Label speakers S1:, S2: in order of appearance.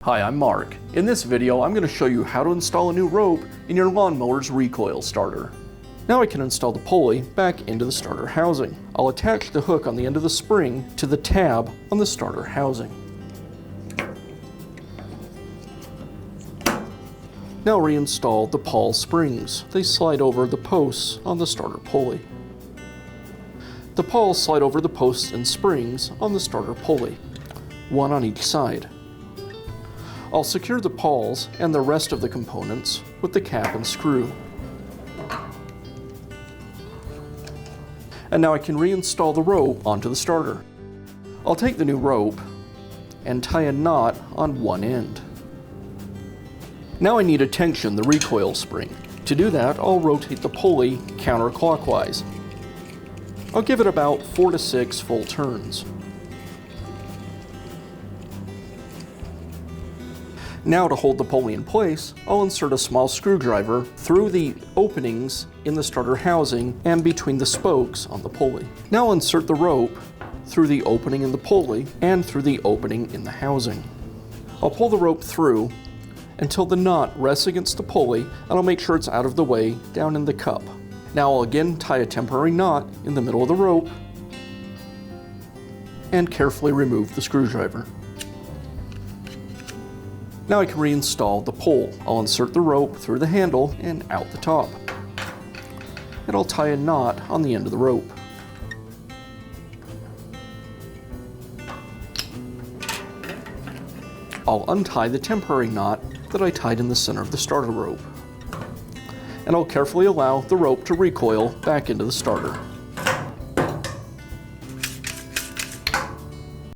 S1: Hi, I'm Mark. In this video, I'm going to show you how to install a new rope in your lawn mower's recoil starter. Now I can install the pulley back into the starter housing. I'll attach the hook on the end of the spring to the tab on the starter housing. Now reinstall the Pawls springs. They slide over the posts on the starter pulley. The Pawls slide over the posts and springs on the starter pulley, one on each side. I'll secure the Pawls and the rest of the components with the cap and screw. And now I can reinstall the rope onto the starter. I'll take the new rope and tie a knot on one end. Now I need to tension the recoil spring. To do that, I'll rotate the pulley counterclockwise. I'll give it about 4 to 6 full turns. Now to hold the pulley in place, I'll insert a small screwdriver through the openings in the starter housing and between the spokes on the pulley. Now I'll insert the rope through the opening in the pulley and through the opening in the housing. I'll pull the rope through until the knot rests against the pulley, and I'll make sure it's out of the way down in the cup. Now I'll again tie a temporary knot in the middle of the rope and carefully remove the screwdriver. Now I can reinstall the pole. I'll insert the rope through the handle and out the top. And I'll tie a knot on the end of the rope. I'll untie the temporary knot that I tied in the center of the starter rope. And I'll carefully allow the rope to recoil back into the starter.